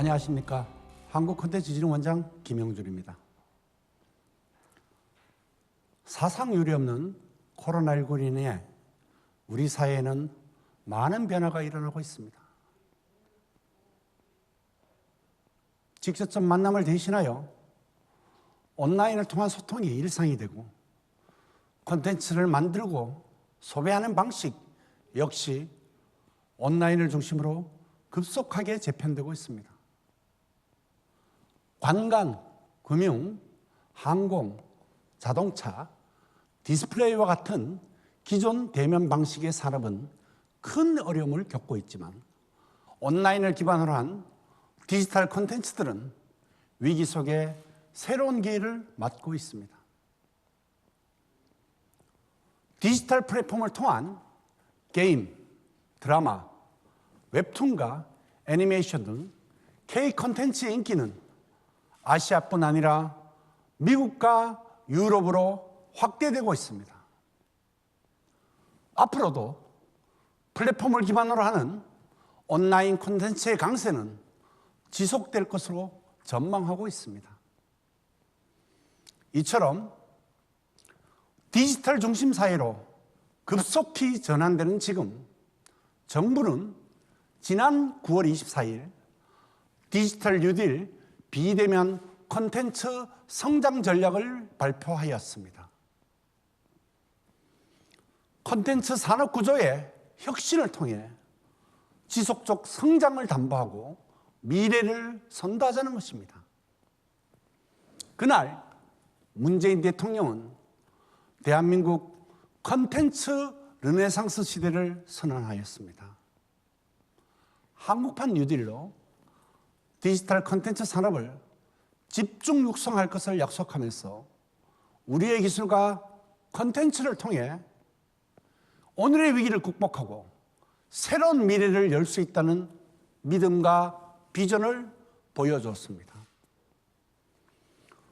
안녕하십니까. 한국콘텐츠진흥원장 김영준입니다. 사상 유례없는 코로나19로 인해 우리 사회에는 많은 변화가 일어나고 있습니다. 직접적 만남을 대신하여 온라인을 통한 소통이 일상이 되고, 콘텐츠를 만들고 소비하는 방식 역시 온라인을 중심으로 급속하게 재편되고 있습니다. 관광, 금융, 항공, 자동차, 디스플레이와 같은 기존 대면 방식의 산업은 큰 어려움을 겪고 있지만, 온라인을 기반으로 한 디지털 콘텐츠들은 위기 속에 새로운 기회를 맞고 있습니다. 디지털 플랫폼을 통한 게임, 드라마, 웹툰과 애니메이션 등 K 콘텐츠의 인기는 아시아뿐 아니라 미국과 유럽으로 확대되고 있습니다. 앞으로도 플랫폼을 기반으로 하는 온라인 콘텐츠의 강세는 지속될 것으로 전망하고 있습니다. 이처럼 디지털 중심 사회로 급속히 전환되는 지금, 정부는 지난 9월 24일 디지털 뉴딜 비대면 콘텐츠 성장 전략을 발표하였습니다. 콘텐츠 산업 구조의 혁신을 통해 지속적 성장을 담보하고 미래를 선도하자는 것입니다. 그날 문재인 대통령은 대한민국 콘텐츠 르네상스 시대를 선언하였습니다. 한국판 뉴딜로 디지털 콘텐츠 산업을 집중 육성할 것을 약속하면서 우리의 기술과 콘텐츠를 통해 오늘의 위기를 극복하고 새로운 미래를 열 수 있다는 믿음과 비전을 보여주었습니다.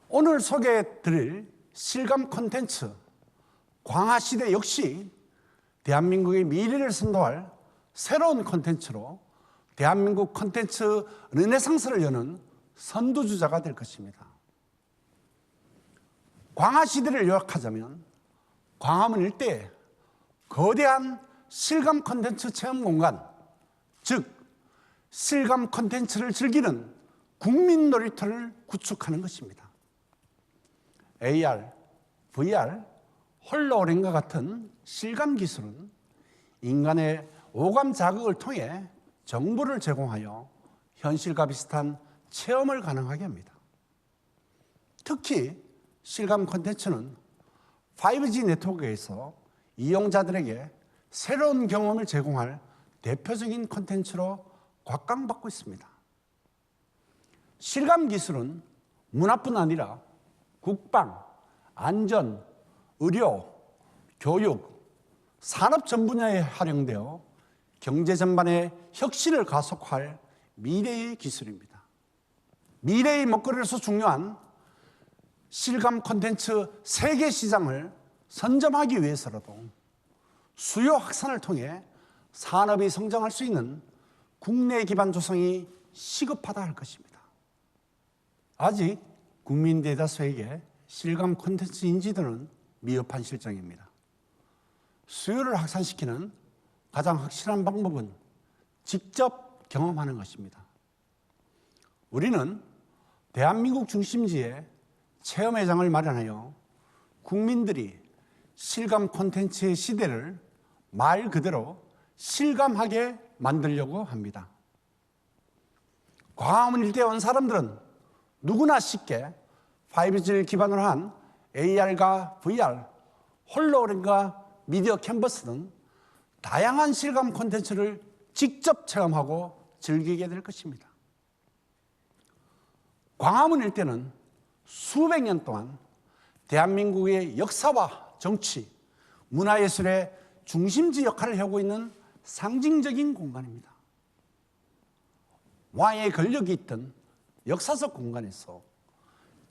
오늘 소개해드릴 실감 콘텐츠 광화시대 역시 대한민국의 미래를 선도할 새로운 콘텐츠로 대한민국 콘텐츠 르네상스를 여는 선두주자가 될 것입니다. 광화시대를 요약하자면 광화문 일대에 거대한 실감 콘텐츠 체험 공간, 즉 실감 콘텐츠를 즐기는 국민 놀이터를 구축하는 것입니다. AR, VR, 홀로그램과 같은 실감 기술은 인간의 오감 자극을 통해 정보를 제공하여 현실과 비슷한 체험을 가능하게 합니다. 특히 실감 콘텐츠는 5G 네트워크에서 이용자들에게 새로운 경험을 제공할 대표적인 콘텐츠로 곽강받고 있습니다. 실감 기술은 문화뿐 아니라 국방, 안전, 의료, 교육, 산업 전 분야에 활용되어 경제 전반의 혁신을 가속화할 미래의 기술입니다. 미래의 먹거리로서 중요한 실감 콘텐츠 세계 시장을 선점하기 위해서라도 수요 확산을 통해 산업이 성장할 수 있는 국내 기반 조성이 시급하다 할 것입니다. 아직 국민 대다수에게 실감 콘텐츠 인지도는 미흡한 실정입니다. 수요를 확산시키는 가장 확실한 방법은 직접 경험하는 것입니다. 우리는 대한민국 중심지에 체험회장을 마련하여 국민들이 실감 콘텐츠의 시대를 말 그대로 실감하게 만들려고 합니다. 광화문 일대에 온 사람들은 누구나 쉽게 5G를 기반으로 한 AR과 VR, 홀로그램과 미디어 캔버스 등 다양한 실감 콘텐츠를 직접 체험하고 즐기게 될 것입니다. 광화문 일대는 수백 년 동안 대한민국의 역사와 정치, 문화예술의 중심지 역할을 하고 있는 상징적인 공간입니다. 왕의 권력이 있던 역사적 공간에서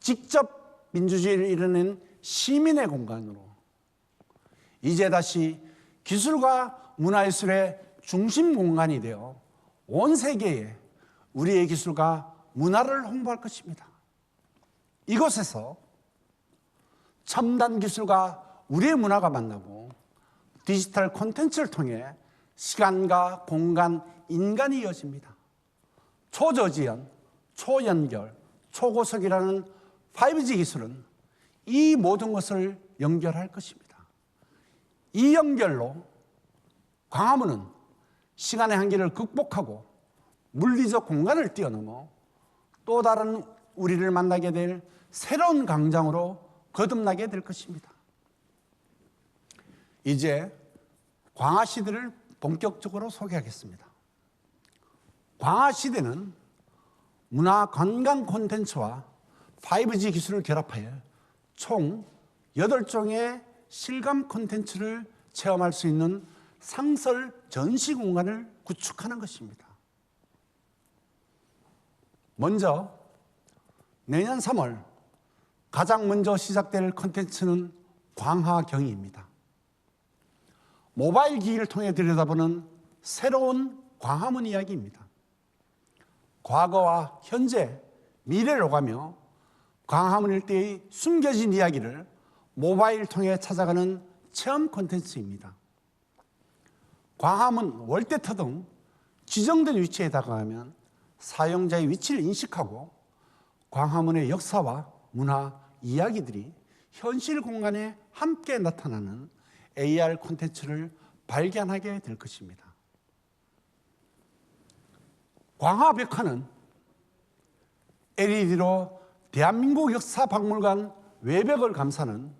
직접 민주주의를 이뤄낸 시민의 공간으로 이제 다시 기술과 문화예술의 중심 공간이 되어 온 세계에 우리의 기술과 문화를 홍보할 것입니다. 이곳에서 첨단 기술과 우리의 문화가 만나고 디지털 콘텐츠를 통해 시간과 공간, 인간이 이어집니다. 초저지연, 초연결, 초고속이라는 5G 기술은 이 모든 것을 연결할 것입니다. 이 연결로 광화문은 시간의 한계를 극복하고 물리적 공간을 뛰어넘어 또 다른 우리를 만나게 될 새로운 광장으로 거듭나게 될 것입니다. 이제 광화시대를 본격적으로 소개하겠습니다. 광화시대는 문화 관광 콘텐츠와 5G 기술을 결합하여 총 8종의 실감 콘텐츠를 체험할 수 있는 상설 전시 공간을 구축하는 것입니다. 먼저 내년 3월 가장 먼저 시작될 콘텐츠는 광화경입니다. 모바일 기기를 통해 들여다보는 새로운 광화문 이야기입니다. 과거와 현재, 미래를 오가며 광화문 일대의 숨겨진 이야기를 모바일 통해 찾아가는 체험 콘텐츠입니다. 광화문, 월드터 등 지정된 위치에 다가가면 사용자의 위치를 인식하고 광화문의 역사와 문화, 이야기들이 현실 공간에 함께 나타나는 AR 콘텐츠를 발견하게 될 것입니다. 광화벽화는 LED로 대한민국 역사박물관 외벽을 감싸는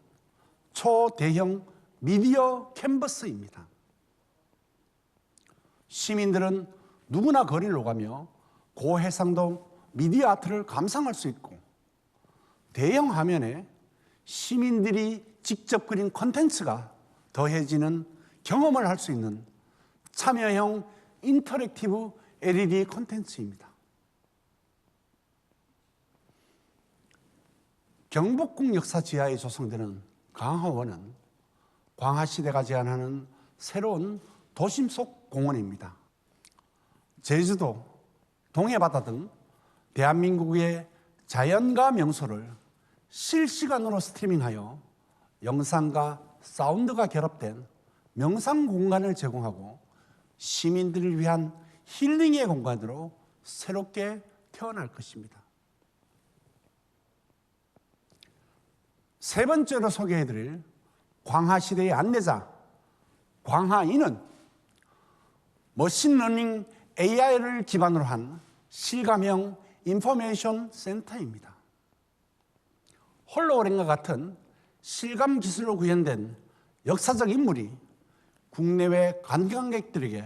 초대형 미디어 캔버스입니다. 시민들은 누구나 거리를 오가며 고해상도 미디어 아트를 감상할 수 있고 대형 화면에 시민들이 직접 그린 콘텐츠가 더해지는 경험을 할 수 있는 참여형 인터랙티브 LED 콘텐츠입니다. 경복궁 역사 지하에 조성되는 광화원은 광화시대가 제안하는 새로운 도심 속 공원입니다. 제주도, 동해바다 등 대한민국의 자연과 명소를 실시간으로 스트리밍하여 영상과 사운드가 결합된 명상 공간을 제공하고 시민들을 위한 힐링의 공간으로 새롭게 태어날 것입니다. 세 번째로 소개해드릴 광화시대의 안내자, 광화인은 머신러닝 AI를 기반으로 한 실감형 인포메이션 센터입니다. 홀로그램과 같은 실감 기술로 구현된 역사적 인물이 국내외 관광객들에게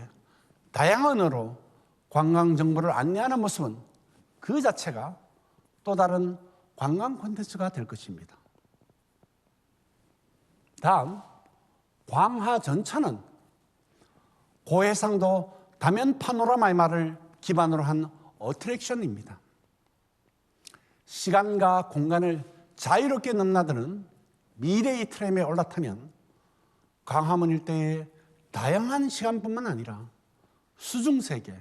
다양한 언어로 관광 정보를 안내하는 모습은 그 자체가 또 다른 관광 콘텐츠가 될 것입니다. 다음, 광화전차는 고해상도 다면 파노라마의 말을 기반으로 한 어트랙션입니다. 시간과 공간을 자유롭게 넘나드는 미래의 트램에 올라타면 광화문 일대의 다양한 시간뿐만 아니라 수중세계,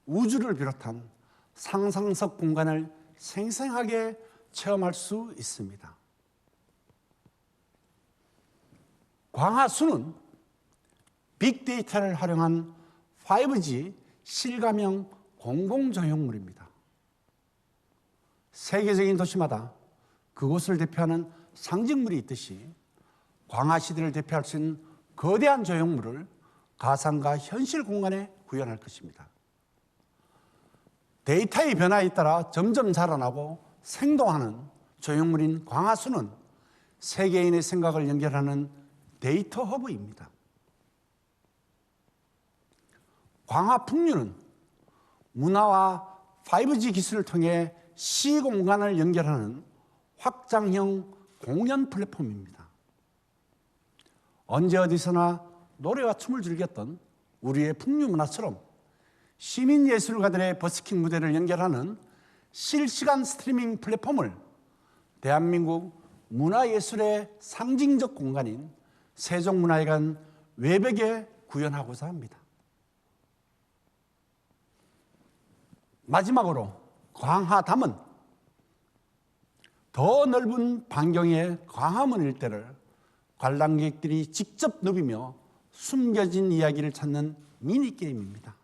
우주를 비롯한 상상적 공간을 생생하게 체험할 수 있습니다. 광화수는 빅데이터를 활용한 5G 실감형 공공조형물입니다. 세계적인 도시마다 그곳을 대표하는 상징물이 있듯이 광화시대를 대표할 수 있는 거대한 조형물을 가상과 현실 공간에 구현할 것입니다. 데이터의 변화에 따라 점점 자라나고 생동하는 조형물인 광화수는 세계인의 생각을 연결하는 데이터 허브입니다. 광화풍류는 문화와 5G 기술을 통해 시공간을 연결하는 확장형 공연 플랫폼입니다. 언제 어디서나 노래와 춤을 즐겼던 우리의 풍류 문화처럼 시민예술가들의 버스킹 무대를 연결하는 실시간 스트리밍 플랫폼을 대한민국 문화예술의 상징적 공간인 세종문화회관 외벽에 구현하고자 합니다. 마지막으로 광화담은 더 넓은 반경의 광화문 일대를 관람객들이 직접 누비며 숨겨진 이야기를 찾는 미니게임입니다.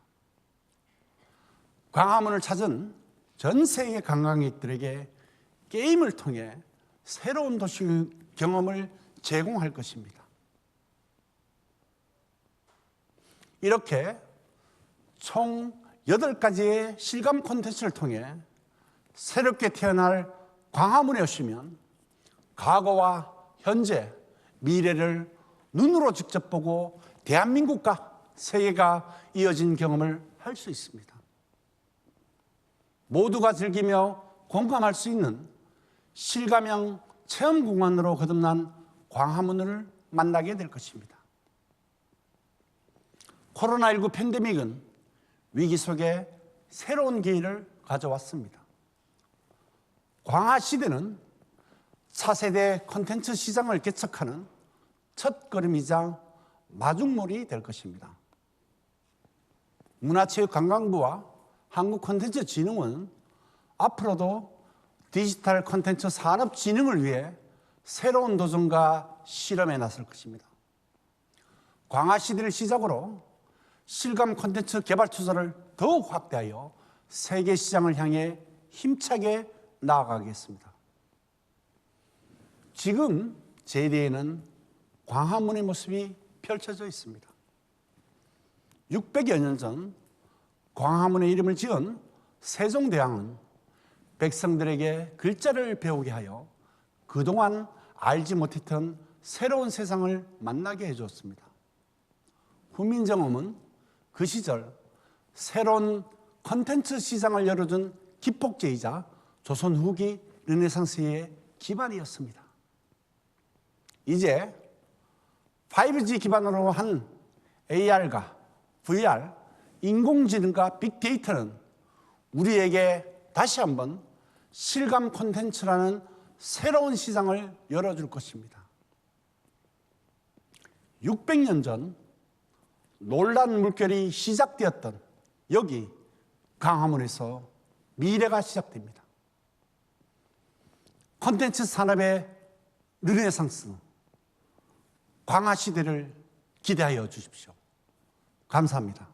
광화문을 찾은 전 세계 관광객들에게 게임을 통해 새로운 도시 경험을 제공할 것입니다. 이렇게 총 8가지의 실감 콘텐츠를 통해 새롭게 태어날 광화문에 오시면 과거와 현재, 미래를 눈으로 직접 보고 대한민국과 세계가 이어진 경험을 할 수 있습니다. 모두가 즐기며 공감할 수 있는 실감형 체험 공간으로 거듭난 광화문을 만나게 될 것입니다. 코로나19 팬데믹은 위기 속에 새로운 기회를 가져왔습니다. 광화시대는 차세대 콘텐츠 시장을 개척하는 첫걸음이자 마중물이 될 것입니다. 문화체육관광부와 한국콘텐츠진흥원은 앞으로도 디지털 콘텐츠 산업 진흥을 위해 새로운 도전과 실험에 나설 것입니다. 광화시대를 시작으로 실감 콘텐츠 개발 투자를 더욱 확대하여 세계 시장을 향해 힘차게 나아가겠습니다. 지금 제리에는 광화문의 모습이 펼쳐져 있습니다. 600여 년 전 광화문의 이름을 지은 세종대왕은 백성들에게 글자를 배우게 하여 그동안 알지 못했던 새로운 세상을 만나게 해주었습니다. 후민정음은 그 시절 새로운 콘텐츠 시장을 열어준 기폭제이자 조선 후기 르네상스의 기반이었습니다. 이제 5G 기반으로 한 AR과 VR, 인공지능과 빅데이터는 우리에게 다시 한번 실감 콘텐츠라는 새로운 시장을 열어줄 것입니다. 600년 전 놀란 물결이 시작되었던 여기 광화문에서 미래가 시작됩니다. 콘텐츠 산업의 르네상스, 광화시대를 기대하여 주십시오. 감사합니다.